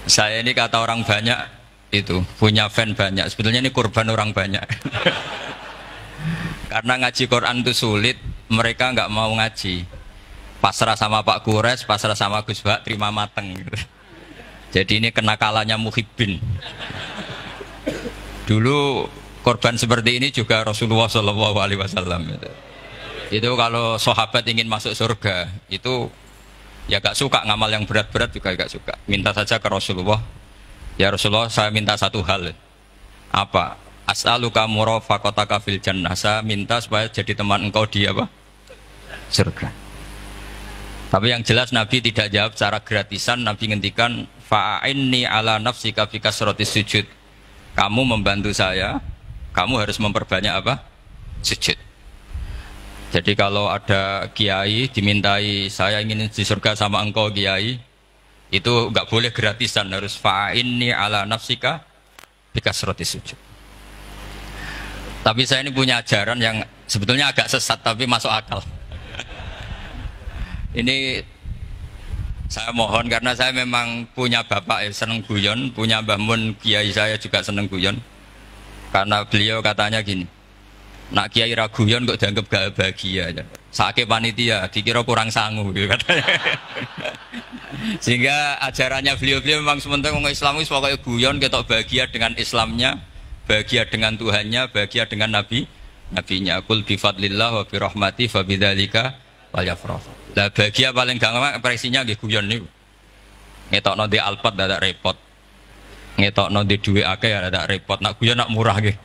Saya ini kata orang banyak itu punya fan banyak. Sebetulnya ini korban orang banyak. Karena ngaji Quran itu sulit, mereka nggak mau ngaji. Pasrah sama Pak Kures, pasrah sama Gus Bak, terima mateng. Gitu. Jadi ini kenakalannya muhibbin. Dulu korban seperti ini juga Rasulullah Shallallahu Alaihi Wasallam. Itu kalau sahabat ingin masuk surga, itu ya gak suka ngamal yang berat-berat juga gak suka. Minta saja ke Rasulullah, ya Rasulullah saya minta satu hal. Apa? As'aluka murafaqataka fil jannah. Saya minta supaya jadi teman engkau di apa? Surga. Tapi yang jelas Nabi tidak jawab secara gratisan. Nabi ngendikan fa'inni ala nafsika fi kasratis sujud. Kamu membantu saya, kamu harus memperbanyak apa? Sujud. Jadi kalau ada kiai dimintai saya ingin di surga sama engkau kiai, itu nggak boleh gratisan, harus fa'inni ala nafsika fi kasratis sujud. Tapi saya ini punya ajaran yang sebetulnya agak sesat tapi masuk akal. Ini saya mohon karena saya memang punya bapak ya, seneng guyon, punya Mbah Mun kiai saya juga seneng guyon. Karena beliau katanya gini, nak kiai ra guyon kok dianggap gak bahagia aja. Sake panitia dikira kurang sangu gitu katanya. Sehingga ajarannya beliau-beliau memang sementara orang Islam itu pokoknya guyon ketok bahagia dengan Islamnya, bahagia dengan Tuhannya, bahagia dengan nabinya. Qul bi fadlillah wa bi rahmati fa bidzalika walyafrah. Lah bahagia paling gampang ekspresinya nggih guyon niku. Ngetokno di Alphard dadak repot. Ngetokno di dhuwit akeh ya dadak repot. Nak guyon nak murah nggih.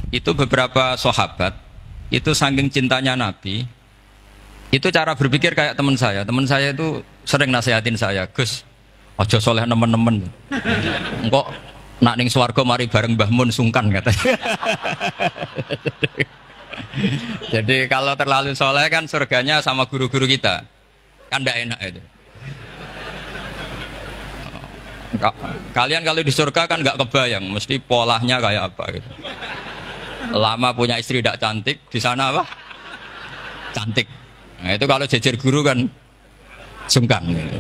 Itu beberapa sahabat itu saking cintanya Nabi. Itu cara berpikir kayak teman saya. Teman saya itu sering nasihatin saya, "Gus, aja soleh nemen-nemen. Engko nak ning swarga mari bareng Mbah Mun sungkan," katanya. Jadi kalau terlalu soleh kan surganya sama guru-guru kita kan tidak enak itu. Kalian kalau di surga kan nggak kebayang mesti polanya kayak apa gitu. Lama punya istri tidak cantik, di sana apa? Cantik. Nah, itu kalau jejer guru kan sungkan gitu.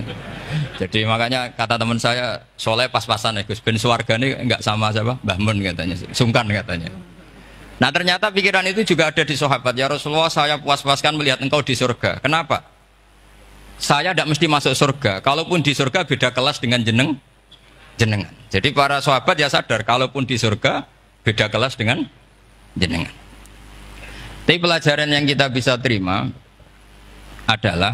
Jadi makanya kata teman saya, soleh pas-pasan ya Gus, ben swarga ini nggak sama siapa? Mbah Mun katanya, sungkan katanya. Nah ternyata pikiran itu juga ada di sahabat. Ya Rasulullah, saya puas-puaskan melihat engkau di surga. Kenapa? Saya tidak mesti masuk surga. Kalaupun di surga beda kelas dengan jenengan. Jadi para sahabat ya sadar, kalaupun di surga beda kelas dengan jenengan. Tapi pelajaran yang kita bisa terima adalah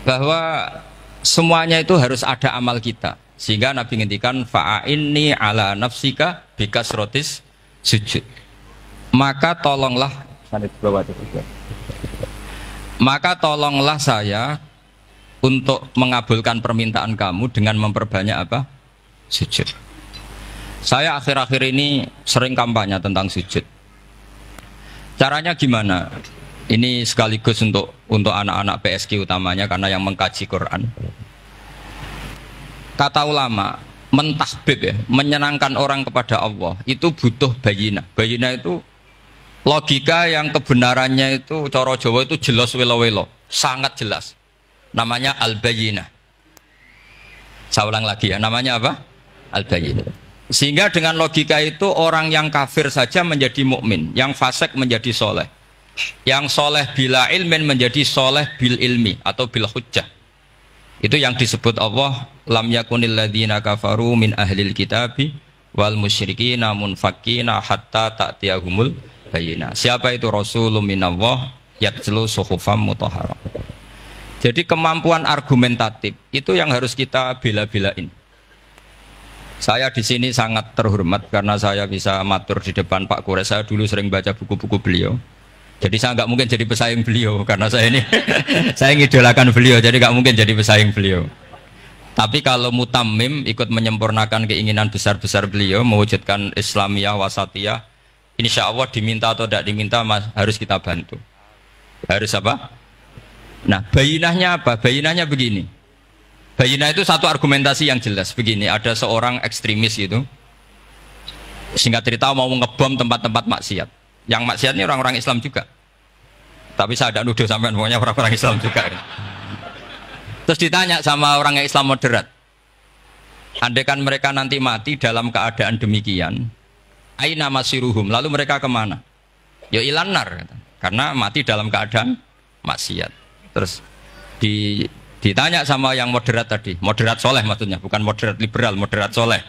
bahwa semuanya itu harus ada amal kita. Sehingga Nabi ngendikan fa'inni ala nafsika bikasrotis sujud. Maka tolonglah saya untuk mengabulkan permintaan kamu dengan memperbanyak apa? Sujud. Saya akhir-akhir ini sering kampanye tentang sujud. Caranya gimana? Ini sekaligus untuk anak-anak PSG utamanya karena yang mengkaji Quran. Kata ulama, mentahbib ya, menyenangkan orang kepada Allah itu butuh bayina. Bayina itu logika yang kebenarannya itu cara Jawa itu jelas welo-welo, sangat jelas. Namanya al-bayinah. Saya ulang lagi ya, namanya apa? Al-bayinah. Sehingga dengan logika itu orang yang kafir saja menjadi mukmin, yang fasik menjadi soleh, yang soleh bila ilmin menjadi soleh bil ilmi atau bil hujjah. Itu yang disebut Allah, lam yakunil ladzina kafaru min ahlil kitabi wal musyrikina munfakkina hatta ta'tiyahumul bayyinah. Siapa itu? Rasulun minallah yatlu suhufam mutahharah. Jadi kemampuan argumentatif itu yang harus kita bela-belain. Saya di sini sangat terhormat karena saya bisa matur di depan Pak Kures. Saya dulu sering baca buku-buku beliau. Jadi saya nggak mungkin jadi pesaing beliau karena saya ini saya ngidolakan beliau, jadi nggak mungkin jadi pesaing beliau. Tapi kalau mutammim ikut menyempurnakan keinginan besar-besar beliau mewujudkan Islamiyah wasatiyah, insya Allah diminta atau tidak diminta harus kita bantu. Harus apa? Nah, bayinahnya apa? Bayinahnya begini. Bayinah itu satu argumentasi yang jelas begini. Ada seorang ekstremis itu, singkat cerita mau ngebom tempat-tempat maksiat. Yang maksiat ini orang-orang Islam juga. Tapi saya tidak nuduh sampai pokoknya orang-orang Islam juga. Terus ditanya sama orang yang Islam moderat, andai kan mereka nanti mati dalam keadaan demikian, aina masiruhum, lalu mereka kemana? Ya ilanar, karena mati dalam keadaan maksiat. Terus ditanya sama yang moderat tadi, moderat soleh maksudnya, bukan moderat liberal, moderat soleh.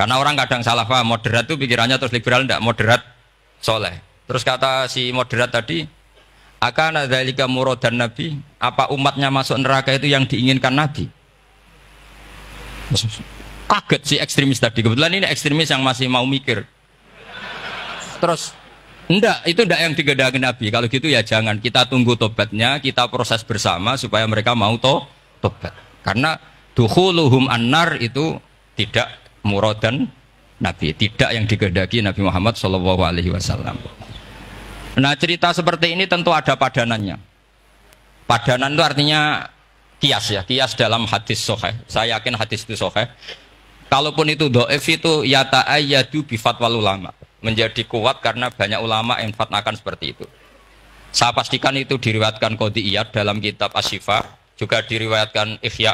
Karena orang kadang salah paham, moderat itu pikirannya terus liberal, tidak, moderat soleh. Terus kata si moderat tadi, akan ada lika muradan Nabi, apa umatnya masuk neraka itu yang diinginkan Nabi? Kaget si ekstremis tadi, kebetulan ini ekstremis yang masih mau mikir. Terus enggak, itu enggak yang digedangin Nabi. Kalau gitu ya jangan, kita tunggu tobatnya, kita proses bersama supaya mereka mau tobat. Karena dukhuluhum annar itu tidak muradan Nabi, tidak yang digedaki Nabi Muhammad SAW. Nah, cerita seperti ini tentu ada padanannya. Padanan itu artinya kias ya, kias dalam hadis sahih. Saya yakin hadis itu sahih. Kalaupun itu dhaif itu yata'ayyadu bi fatwal ulama. Menjadi kuat karena banyak ulama yang fatwakan seperti itu. Saya pastikan itu diriwayatkan Qadhi Iyad dalam kitab Asy-Syifa, juga diriwayatkan Ihya,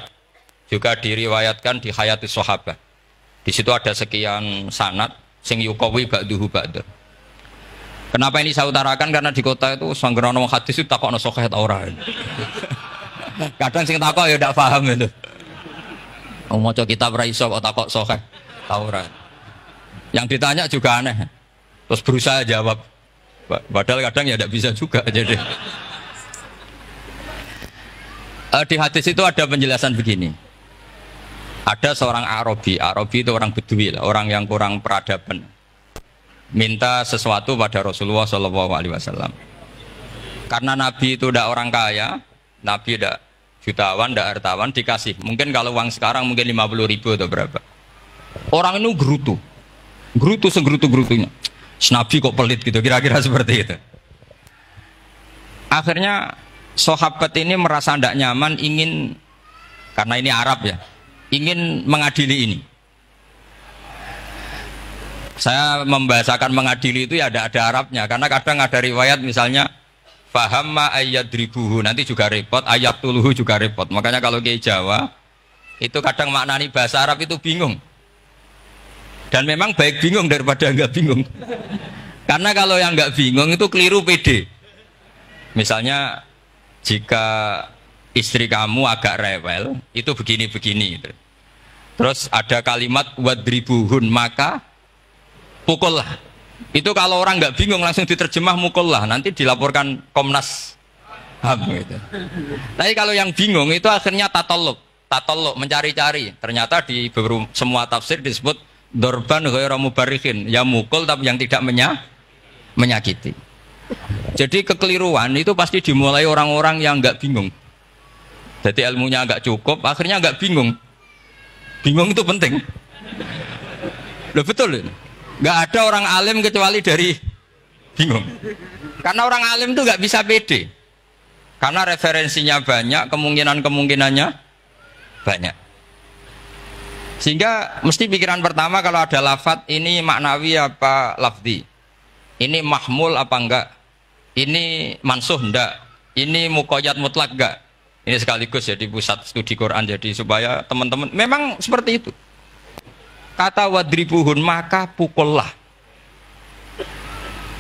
juga diriwayatkan di Hayatus Sahabah. Di situ ada sekian sanad sing yuqawi ba'duhu ba'da. Kenapa ini saya utarakan? Karena di kota itu sanggerono hadis itu takokno sahih ta ora. Kadang sing takok ya ndak paham itu. Maca kitab ra iso kok takok sahih ta ora. Yang ditanya juga aneh. Terus berusaha jawab. Padahal kadang ya tidak bisa juga. Jadi di hadis itu ada penjelasan begini. Ada seorang Arabi itu orang Bedui, orang yang kurang peradaban. Minta sesuatu pada Rasulullah SAW. Karena Nabi itu tidak orang kaya, Nabi tidak jutawan, tidak hartawan, dikasih. Mungkin kalau uang sekarang mungkin 50.000 atau berapa. Orang itu gerutu segrutu-gerutunya. Nabi kok pelit gitu, kira-kira seperti itu. Akhirnya sahabat ini merasa tidak nyaman, ingin, karena ini Arab ya, ingin mengadili ini. Saya membahasakan mengadili itu ya ada Arabnya, karena kadang ada riwayat misalnya fahamma ayyadribuhu, nanti juga repot, ayat tuluhu juga repot. Makanya kalau ke Jawa itu kadang maknani bahasa Arab itu bingung. Dan memang baik bingung daripada enggak bingung. Karena kalau yang enggak bingung itu keliru pede. Misalnya jika istri kamu agak rewel, itu begini-begini. Terus ada kalimat wadribuhun, maka pukullah. Itu kalau orang nggak bingung langsung diterjemah mukullah, nanti dilaporkan Komnas HAM gitu. Tapi kalau yang bingung itu akhirnya tatoluk mencari-cari. Ternyata di semua tafsir disebut dorban ghairu mubarrihin, ya mukul tapi yang tidak menyakiti. Jadi kekeliruan itu pasti dimulai orang-orang yang nggak bingung. Jadi ilmunya nggak cukup, akhirnya nggak bingung. Bingung itu penting. Loh betul. Nggak ada orang alim kecuali dari bingung. Karena orang alim itu nggak bisa pede. Karena referensinya banyak, kemungkinannya banyak. Sehingga mesti pikiran pertama kalau ada lafadz ini maknawi apa lafzi. Ini mahmul apa enggak? Ini mansuh enggak? Ini muqayyad mutlak enggak? Ini sekaligus jadi pusat studi Quran, jadi supaya teman-teman memang seperti itu. Kata wadribuhun, maka pukullah.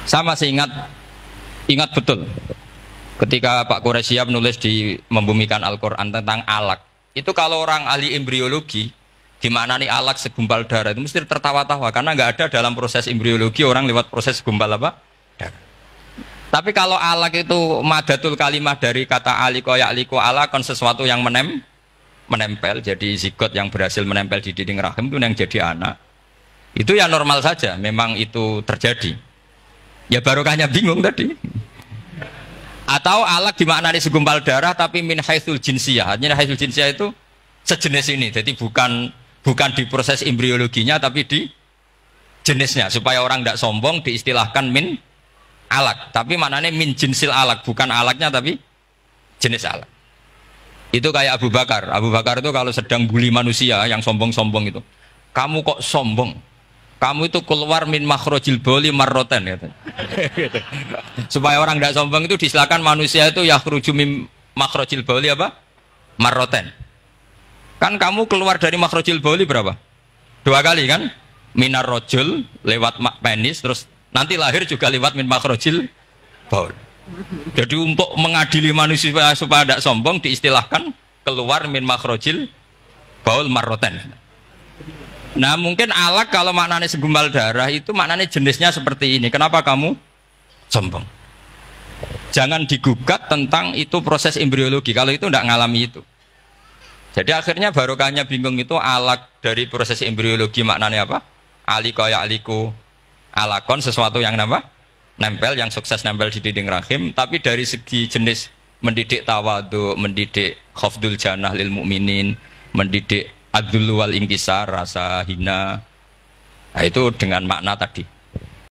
Saya masih ingat betul ketika Pak Quraisyab nulis di Membumikan Al-Quran tentang alak. Itu kalau orang ahli embriologi, gimana nih alak segumpal darah, itu mesti tertawa-tawa karena nggak ada dalam proses embriologi orang lewat proses segumpal apa? Darah. Tapi kalau alak itu madatul kalimah dari kata aliko ya'liko alakon, sesuatu yang menempel, jadi zigot yang berhasil menempel di dinding rahim itu yang jadi anak, itu ya normal saja, memang itu terjadi. Ya barokahnya bingung tadi. Atau alak dimaknai segumpal darah tapi min haitsul jinsiyah. Artinya haitsul jinsiyah itu sejenis ini, jadi bukan di proses embriologinya tapi di jenisnya, supaya orang tidak sombong diistilahkan min alak, tapi maknanya min jinsil alak, bukan alaknya tapi jenis alak. Itu kayak Abu Bakar itu kalau sedang bully manusia yang sombong-sombong itu, kamu kok sombong, kamu itu keluar min makhrajil bauli marroten gitu. Supaya orang tidak sombong itu diistilahkan manusia itu yakhruju min makhrajil bauli apa? marroten. Kan kamu keluar dari makhrajil bauli berapa? 2 kali kan? Minar rojul lewat penis, terus nanti lahir juga lewat min makhrajil baul. Jadi untuk mengadili manusia supaya tidak sombong diistilahkan keluar min makhrajil baul marroten. Nah mungkin alak kalau maknanya segumpal darah itu maknanya jenisnya seperti ini. Kenapa kamu sombong? Jangan digugat tentang itu proses embriologi. Kalau itu tidak ngalami itu. Jadi akhirnya barokahnya bingung itu alak dari proses embriologi maknanya apa? Aliko ya aliku alakon, sesuatu yang nempel, yang sukses nempel di dinding rahim. Tapi dari segi jenis mendidik tawadu, mendidik khafdul janah lil mukminin, mendidik adul wal ingkisar, rasa hina, nah itu dengan makna tadi.